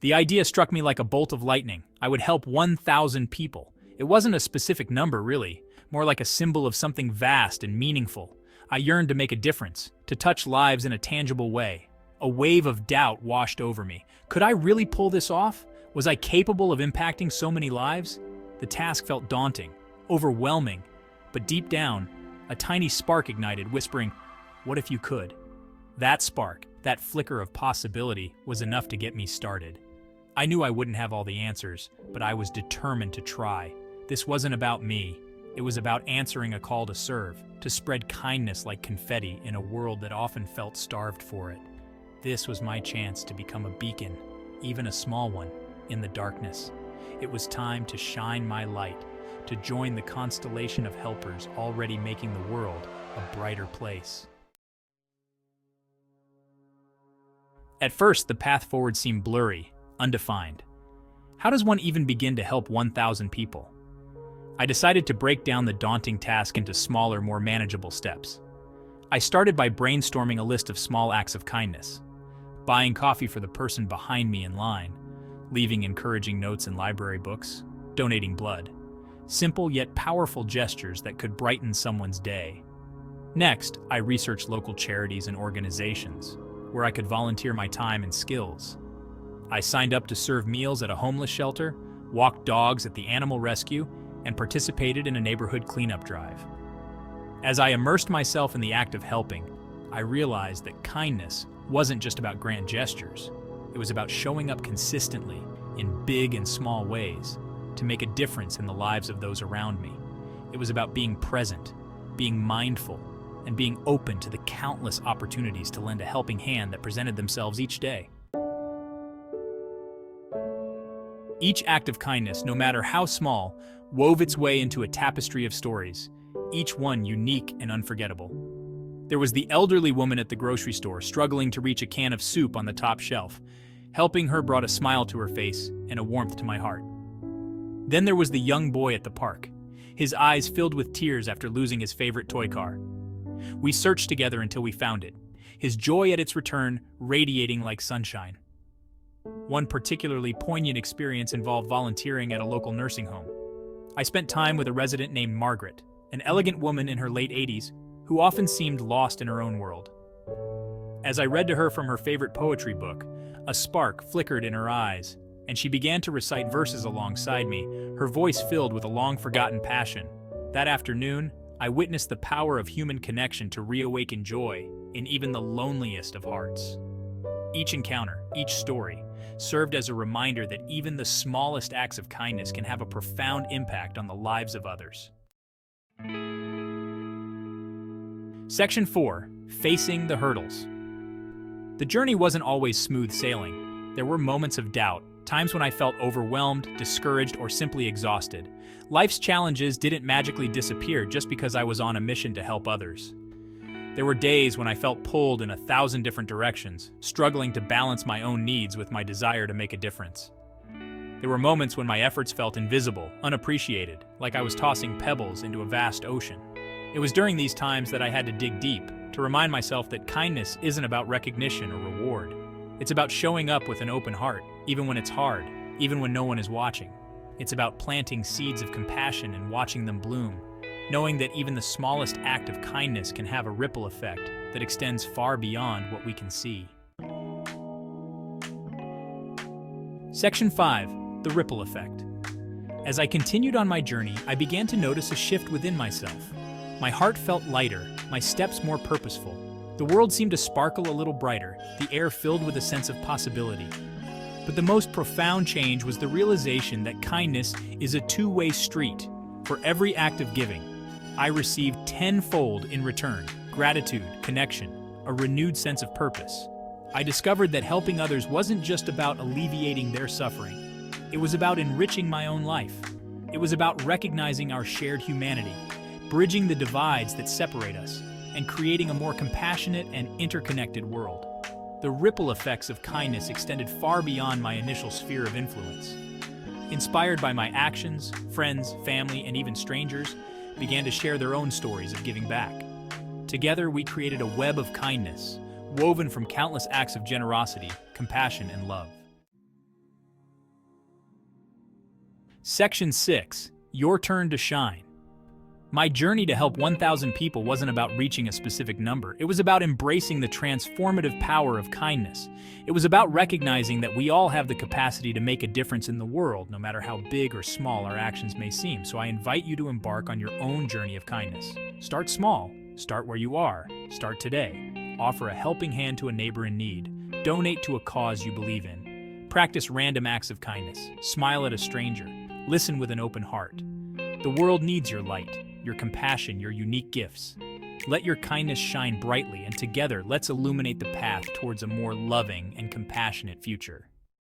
The idea struck me like a bolt of lightning. I would help 1,000 people. It wasn't a specific number, really, more like a symbol of something vast and meaningful. I yearned to make a difference, to touch lives in a tangible way. A wave of doubt washed over me. Could I really pull this off? Was I capable of impacting so many lives? The task felt daunting, overwhelming, but deep down, a tiny spark ignited, whispering, "What if you could?" That spark, that flicker of possibility, was enough to get me started. I knew I wouldn't have all the answers, but I was determined to try. This wasn't about me. It was about answering a call to serve, to spread kindness like confetti in a world that often felt starved for it. This was my chance to become a beacon, even a small one, in the darkness. It was time to shine my light, to join the constellation of helpers already making the world a brighter place. At first, the path forward seemed blurry, undefined. How does one even begin to help 1,000 people? I decided to break down the daunting task into smaller, more manageable steps. I started by brainstorming a list of small acts of kindness. Buying coffee for the person behind me in line, leaving encouraging notes in library books, donating blood. Simple yet powerful gestures that could brighten someone's day. Next, I researched local charities and organizations, where I could volunteer my time and skills. I signed up to serve meals at a homeless shelter, walked dogs at the animal rescue, and participated in a neighborhood cleanup drive. As I immersed myself in the act of helping, I realized that kindness wasn't just about grand gestures. It was about showing up consistently, in big and small ways, to make a difference in the lives of those around me. It was about being present, being mindful, and being open to the countless opportunities to lend a helping hand that presented themselves each day. Each act of kindness, no matter how small, wove its way into a tapestry of stories, each one unique and unforgettable. There was the elderly woman at the grocery store struggling to reach a can of soup on the top shelf. Helping her brought a smile to her face and a warmth to my heart. Then there was the young boy at the park, his eyes filled with tears after losing his favorite toy car. We searched together until we found it, his joy at its return radiating like sunshine. One particularly poignant experience involved volunteering at a local nursing home. I spent time with a resident named Margaret, an elegant woman in her late 80s who often seemed lost in her own world. As I read to her from her favorite poetry book, a spark flickered in her eyes, and she began to recite verses alongside me, her voice filled with a long-forgotten passion. That afternoon, I witnessed the power of human connection to reawaken joy in even the loneliest of hearts. Each encounter, each story, served as a reminder that even the smallest acts of kindness can have a profound impact on the lives of others. Section 4. Facing the hurdles. The journey wasn't always smooth sailing. There were moments of doubt, times when I felt overwhelmed, discouraged, or simply exhausted. Life's challenges didn't magically disappear just because I was on a mission to help others. There were days when I felt pulled in 1,000 different directions, struggling to balance my own needs with my desire to make a difference. There were moments when my efforts felt invisible, unappreciated, like I was tossing pebbles into a vast ocean. It was during these times that I had to dig deep, to remind myself that kindness isn't about recognition or reward. It's about showing up with an open heart, even when it's hard, even when no one is watching. It's about planting seeds of compassion and watching them bloom, knowing that even the smallest act of kindness can have a ripple effect that extends far beyond what we can see. Section 5. The Ripple Effect. As I continued on my journey, I began to notice a shift within myself. My heart felt lighter, my steps more purposeful. The world seemed to sparkle a little brighter, the air filled with a sense of possibility. But the most profound change was the realization that kindness is a two-way street. For every act of giving, I received tenfold in return: gratitude, connection, a renewed sense of purpose. I discovered that helping others wasn't just about alleviating their suffering. It was about enriching my own life. It was about recognizing our shared humanity, bridging the divides that separate us, and creating a more compassionate and interconnected world. The ripple effects of kindness extended far beyond my initial sphere of influence. Inspired by my actions, friends, family, and even strangers began to share their own stories of giving back. Together, we created a web of kindness, woven from countless acts of generosity, compassion, and love. Section 6. Your turn to shine. My journey to help 1,000 people wasn't about reaching a specific number. It was about embracing the transformative power of kindness. It was about recognizing that we all have the capacity to make a difference in the world, no matter how big or small our actions may seem. So I invite you to embark on your own journey of kindness. Start small. Start where you are. Start today. Offer a helping hand to a neighbor in need. Donate to a cause you believe in. Practice random acts of kindness. Smile at a stranger. Listen with an open heart. The world needs your light, your compassion, your unique gifts. Let your kindness shine brightly, and together, let's illuminate the path towards a more loving and compassionate future.